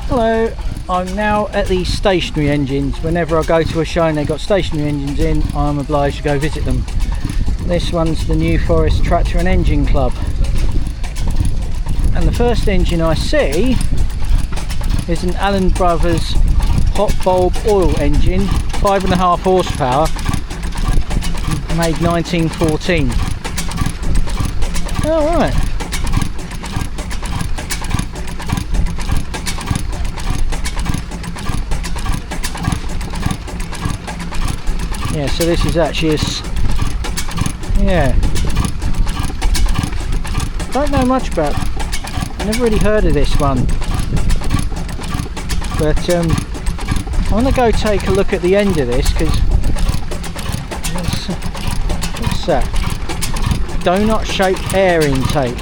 Hello, I'm now at the stationary engines. Whenever I go to a show and they've got stationary engines in, I'm obliged to go visit them. This one's the New Forest Tractor and Engine Club. And the first engine I see is an Allen Brothers hot bulb oil engine, 5.5 horsepower, made 1914. Alright. Yeah, so this is actually don't know much about it. I've never really heard of this one, but I want to go take a look at the end of this, because what's that? Donut shaped air intake.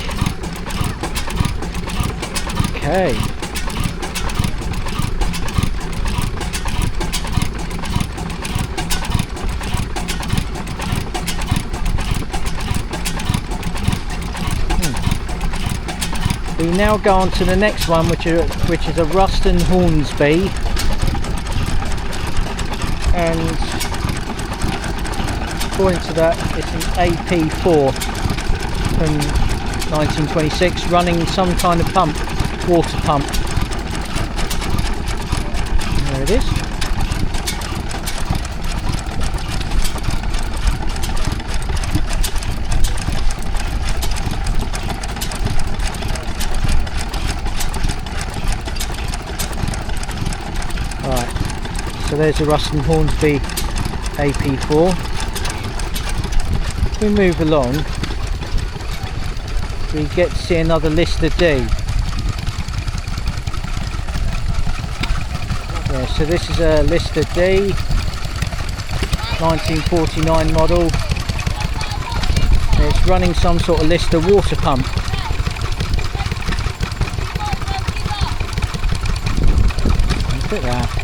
Okay. We now go on to the next one, which is a Ruston Hornsby, and according to that, it's an AP4 from 1926, running some kind of pump, water pump. There it is. So there's a Ruston Hornsby AP4. If we move along, we get to see another Lister D. Yeah, so this is a Lister D, 1949 model. It's running some sort of Lister water pump. Look at that.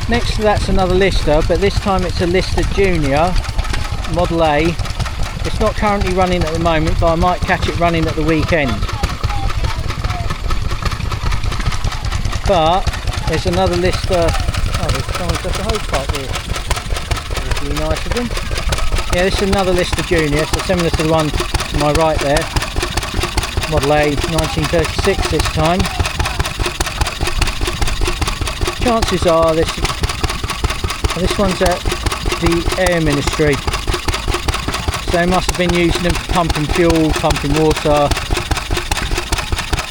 Next to that's another Lister, but this time it's a Lister Junior Model A. It's not currently running at the moment, but I might catch it running at the weekend. But there's another Lister. Oh, there's someone's got the hose pipe there. That's really nice of them. Yeah, this is another Lister Junior, so similar to the one to my right there. Model A, 1936 this time. Chances are this one's at the Air Ministry, so they must have been using them for pumping fuel, pumping water,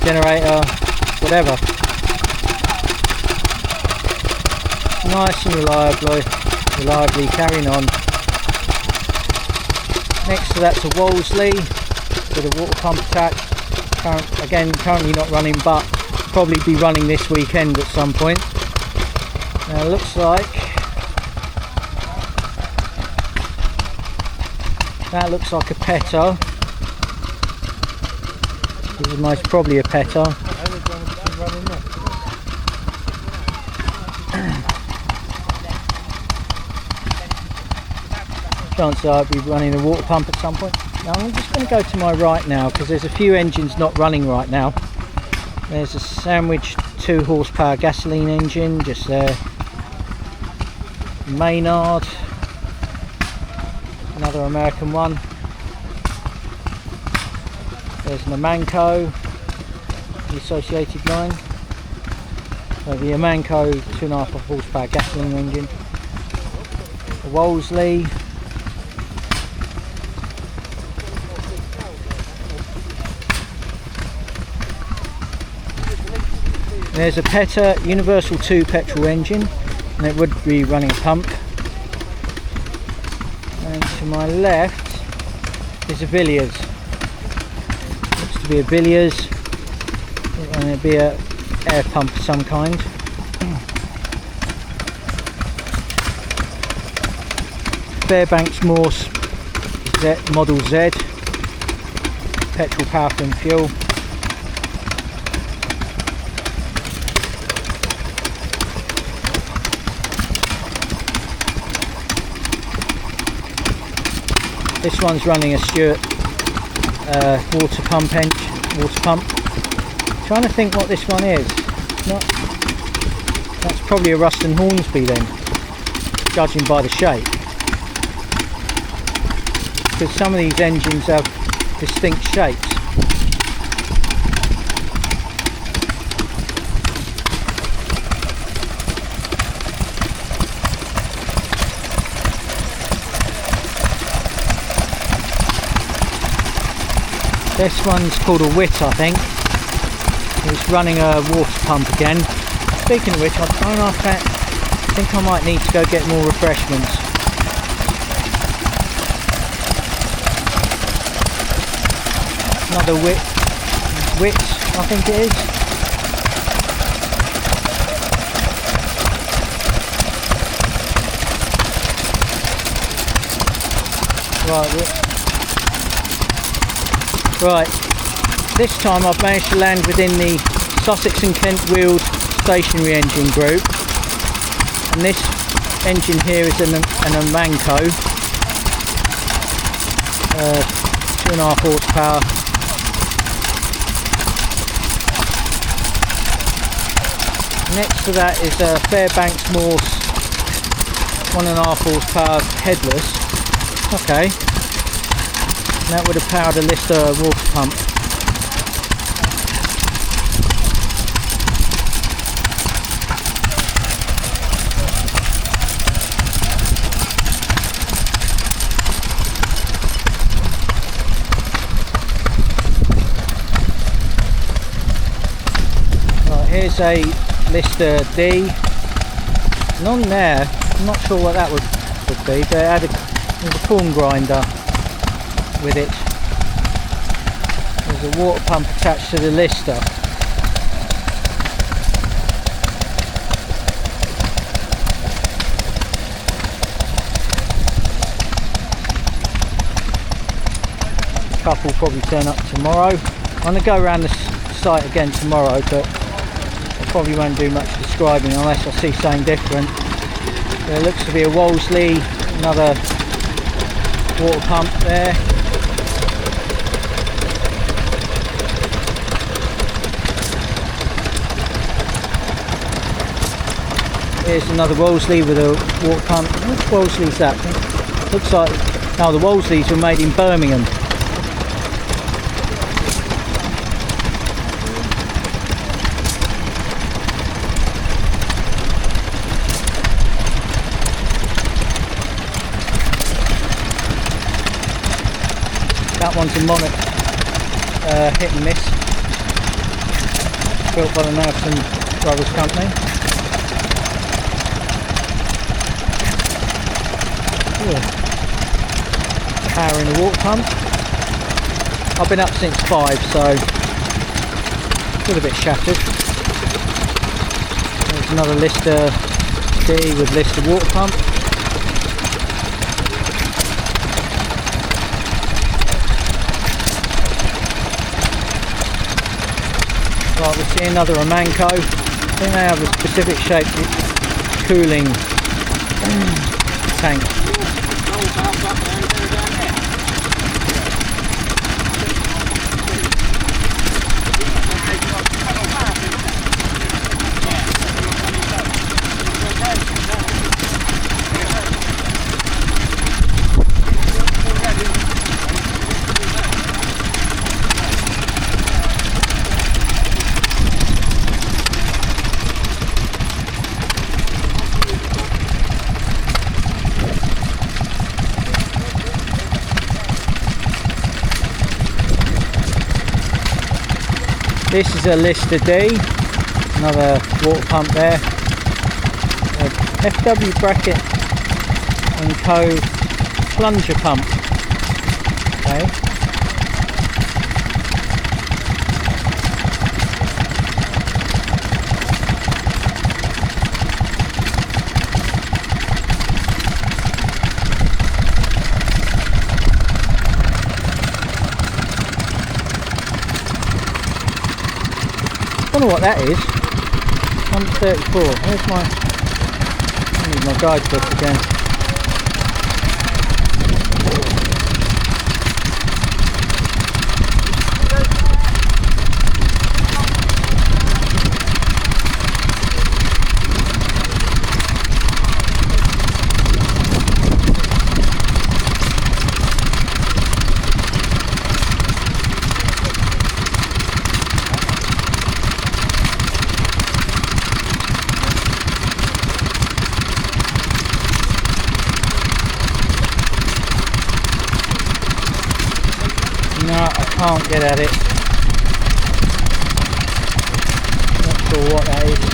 generator, whatever. Nice and reliably carrying on. Next to that's a Wolseley with a water pump attached. Currently not running, but probably be running this weekend at some point. Now, looks like that looks like a Petter. This is most probably a Petter. Chances are I'll be running a water pump at some point. Now I'm just going to go to my right now, because there's a few engines not running right now. There's a Sandwich 2 horsepower gasoline engine just there. Maynard, another American one. There's an Amanco, the associated line. So the Amanco 2.5 horsepower gasoline engine. A Wolseley. There's a Petter Universal 2 petrol engine, and it would be running a pump. And to my left is a Villiers. Looks to be a Villiers, and it'd be a air pump of some kind. Fairbanks Morse Model Z, petrol, paraffin fuel. This one's running a Stewart water pump. Trying to think what this one is. Not, that's probably a Ruston Hornsby then, judging by the shape. Because some of these engines have distinct shapes. This one's called a Wit, I think. It's running a water pump again. Speaking of which, I don't know if I think I might need to go get more refreshments. Another Wit, I think it is. Right, this time I've managed to land within the Sussex and Kent wheeled stationary engine group, and this engine here is an Amanco, 2.5 horsepower. Next to that is a Fairbanks Morse 1.5 horsepower headless. Okay. That would have powered a Lister water pump. Right, here's a Lister D. And on there, I'm not sure what that would be, but it had a corn grinder with it. There's a water pump attached to the Lister. A couple will probably turn up tomorrow. I'm going to go around the site again tomorrow, but I probably won't do much describing unless I see something different. There looks to be a Wolseley, another water pump there. Here's another Wolseley with a water pump. Which Wolseley's that? Looks like, no, the Wolsleys were made in Birmingham. That one's a Monarch hit and miss, built by the Nelson Brothers company. Powering the water pump. I've been up since 5, so still a bit shattered. There's another Lister D with Lister water pump. Right, we see another Amanco. I think they have a specific shaped cooling tank. This is a Lister D, another water pump there, a FW Bracket and Co plunger pump. Okay. I don't know what that is. 134. Where's my... I need my guidebook again. get at it. Not sure what that is.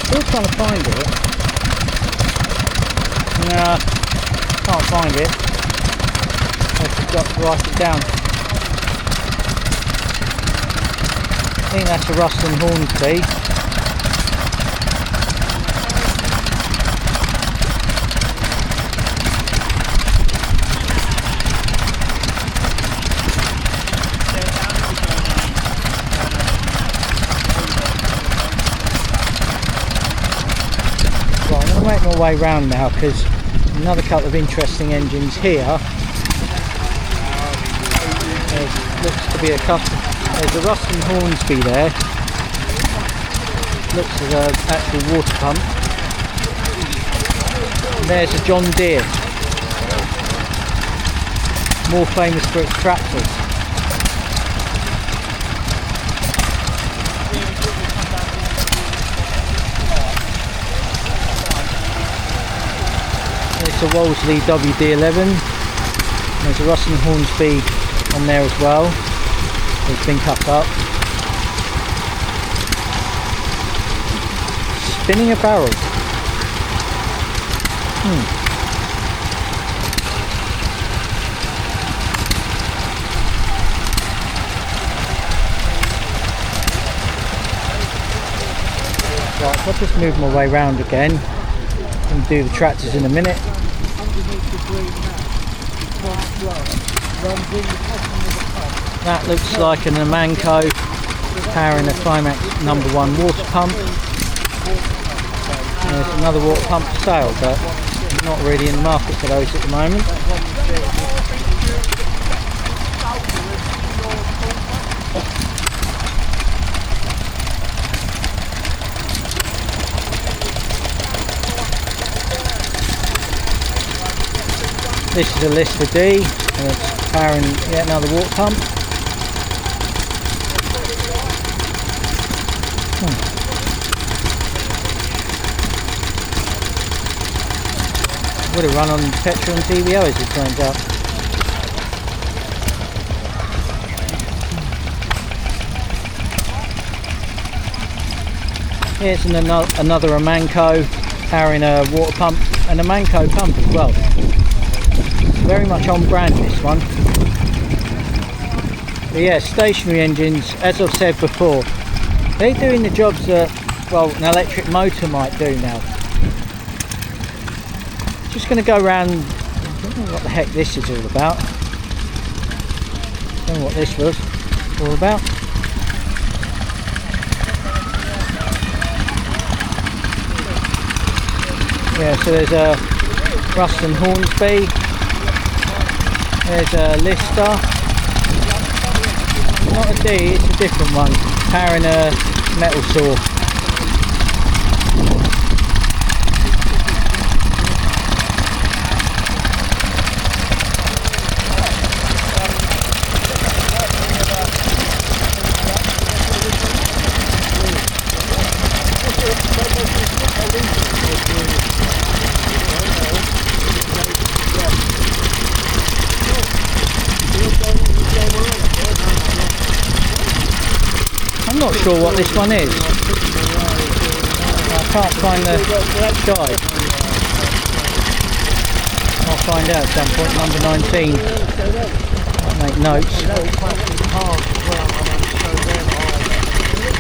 Still trying to find it. No, can't find it. I forgot to write it down. I think that's a rustling hornsby. Make my way round now because another couple of interesting engines here. There looks to be a couple. There's a rustling hornsby there. Looks like an actual water pump. And there's a John Deere, more famous for its tractors. It's a Wolseley WD11. There's a rustling hornsby on there as well. It's been cut up. Spinning a barrel. Right, I'll just move my way round again and do the tractors in a minute. That looks like an Amanco powering a Climax #1 water pump. There's another water pump for sale, but I'm not really in the market for those at the moment. This is a Lister D, and it's powering yet another water pump. Would have run on petrol and TVO as it turns out. Here's another Amanco powering a water pump, and a Amanco pump as well. Very much on brand, this one. But yeah, stationary engines, as I've said before, they're doing the jobs that, well, an electric motor might do now. Just going to go around. I don't know what the heck this is all about. I don't know what this was all about. Yeah, so there's a rustling hornsby. There's a Lister. Not a D, it's a different one. Powering a metal saw. I'm not sure what this one is. I can't find the guide. find out at some point. Number 19. I'll make notes.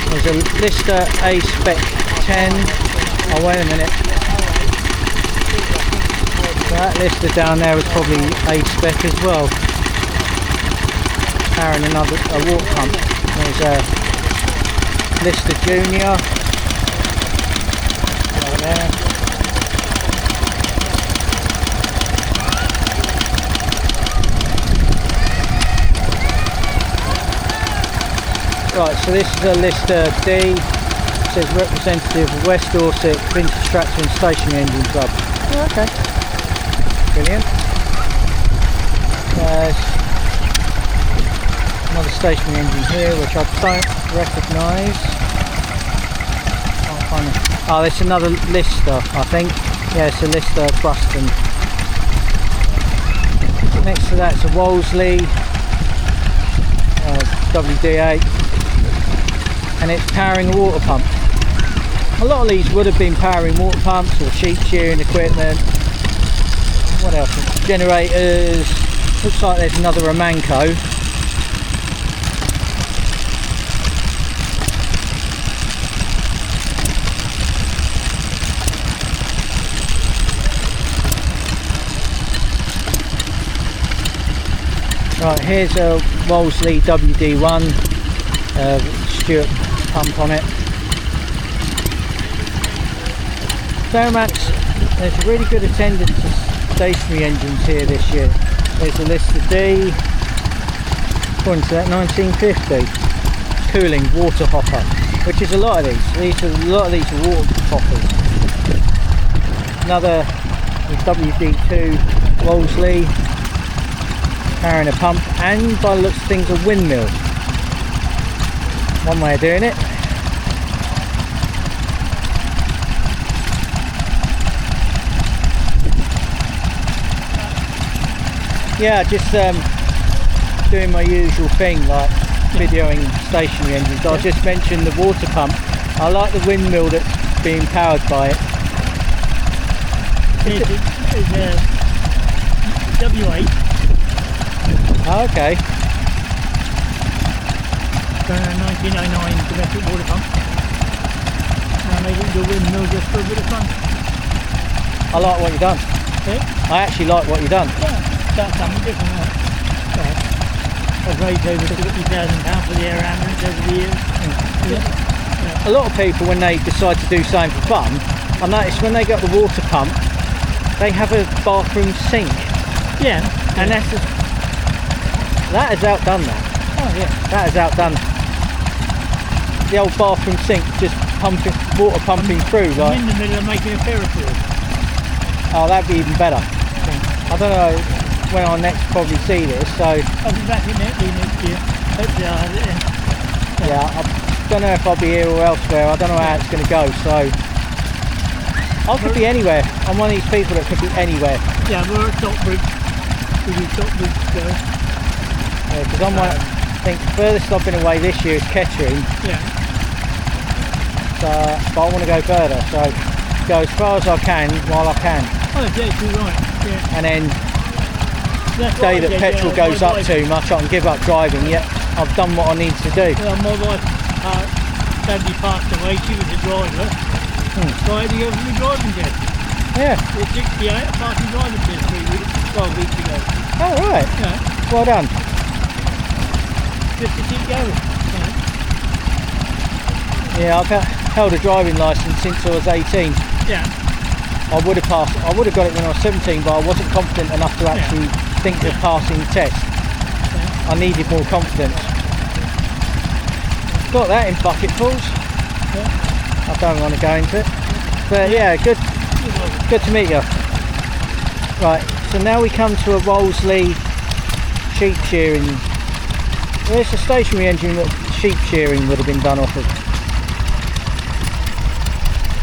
There's a Lister A Spec 10. Oh, wait a minute. So that Lister down there was probably A Spec as well. Powering a water pump. There's a Lister Junior. Over there. Right, so this is a Lister D. It says representative of West Dorset Vintage Tractor and Stationary Engine Club. Oh, okay. Brilliant. There's another stationary engine here which I don't recognise. Oh, it's another Lister, I think. Yeah, it's a Lister Bruston. Next to that's a Wolseley WD8. And it's powering a water pump. A lot of these would have been powering water pumps or sheep shearing equipment. What else? Generators. Looks like there's another Romanco. Right, here's a Wolseley WD1. Stewart pump on it. Fairmax, there's a really good attendance to stationary engines here this year. There's a Lister D, according to that, 1950. Cooling water hopper, which is a lot of these. A lot of these are water hoppers. Another WD2 Wolseley, powering a pump, and by the looks of things a windmill. One way of doing it. Yeah, just doing my usual thing, like videoing stationary engines. I just mentioned the water pump. I like the windmill that's being powered by it. It's W8. Oh, okay. 1909 domestic water pump, and they didn't do a windmill just for a bit of fun. I like what you've done. Yeah? I actually like what you've done. Yeah, that's something different. I've raised over £60,000 for the air ambulance over the years. A lot of people, when they decide to do something for fun, I notice when they get the water pump, they have a bathroom sink. Yeah. And that has outdone that. Oh yeah. That has outdone the old bathroom sink, just pumping, water pumping through. I'm like, in the middle of making a Ferris-wheel. oh, that'd be even better. I don't know when I'll next probably see this, so I'll be back in Netley next year. Hopefully I'll have it in. yeah, I don't know if I'll be here or elsewhere. I don't know how it's going to go, so I could be anywhere. I'm one of these people that could be anywhere. Yeah, we're at Stockbridge. We do Stockbridge together. Because I'm one, I think furthest I've been away this year is Kettering. Yeah. So, but I want to go further, so go as far as I can while I can. Oh yeah, you're right. Yeah. And then That's the day what I that did, petrol yeah, goes my up wife- too much, I can give up driving. Yet I've done what I need to do. My wife sadly passed away. She was a driver. So I had to go for my driving test. Yeah. At 68, I passed my driving test 12 weeks ago. Oh right. Yeah. Well done. Just to keep going. Yeah, I've held a driving licence since I was 18. Yeah. I would have passed. I would have got it when I was 17, but I wasn't confident enough to actually think of passing the test. Yeah. I needed more confidence. Got that in bucketfuls. Yeah. I don't want to go into it, but yeah, good to meet you. Right, so now we come to a Wolseley sheep shearing. Well, it's a stationary engine that sheep shearing would have been done off of.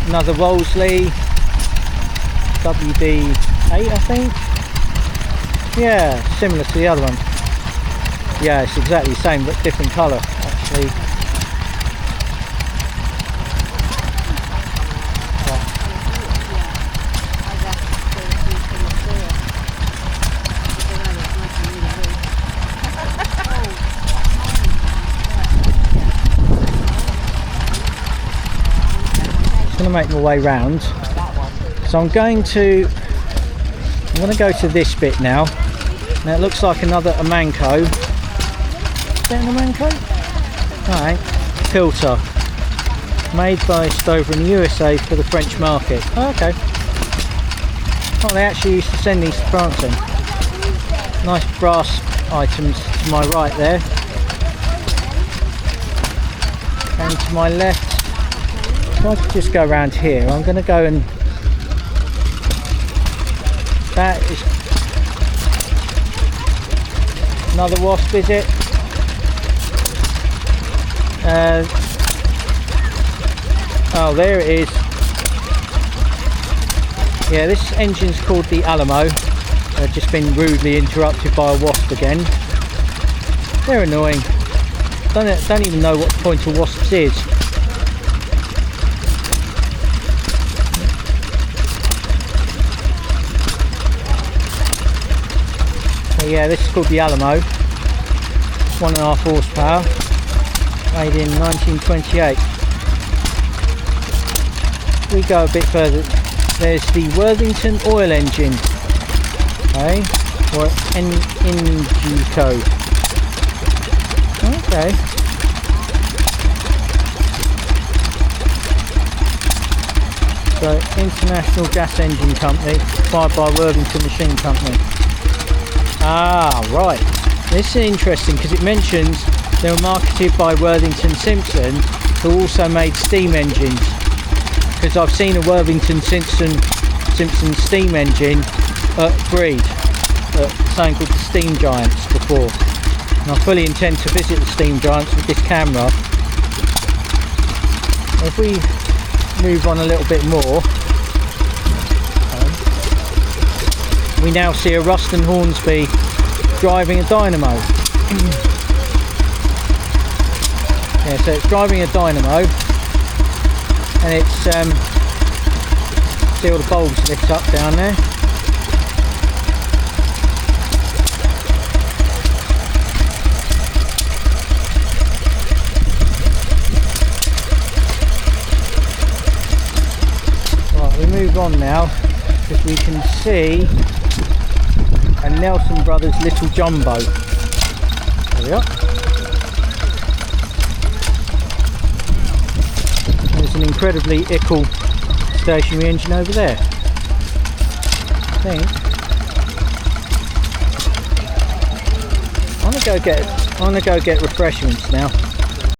Another Wolseley WD8, I think. Yeah, similar to the other one. Yeah, it's exactly the same but different colour actually. make my way round. So I'm going to go to this bit now. Now it looks like another Amanco. Is that an Amanco? Alright. Filter. Made by over in the USA for the French market. Oh, okay. Oh, they actually used to send these to France then. Nice brass items to my right there. And to my left, if I could just go around here, I'm going to go and... That is another wasp, is it? Oh, there it is. Yeah, this engine's called the Alamo. Just been rudely interrupted by a wasp again. They're annoying. Don't even know what the point of wasps is. So yeah, this is called the Alamo. 1.5 horsepower. Made in 1928. We go a bit further. There's the Worthington oil engine. Okay, or Engico. Okay. So, International Gas Engine Company, fired by Worthington Machine Company. Ah, right. This is interesting because it mentions they were marketed by Worthington Simpson, who also made steam engines. Because I've seen a Worthington Simpson steam engine at Breed, at something called the Steam Giants before. And I fully intend to visit the Steam Giants with this camera. If we move on a little bit more, we now see a Ruston Hornsby driving a dynamo. Yeah, so it's driving a dynamo, and it's see all the bulbs lit up down there. Right, we move on now because we can see a Nelson Brothers Little Jumbo. There we are. There's an incredibly ickle stationary engine over there. I think I'm gonna go get refreshments now.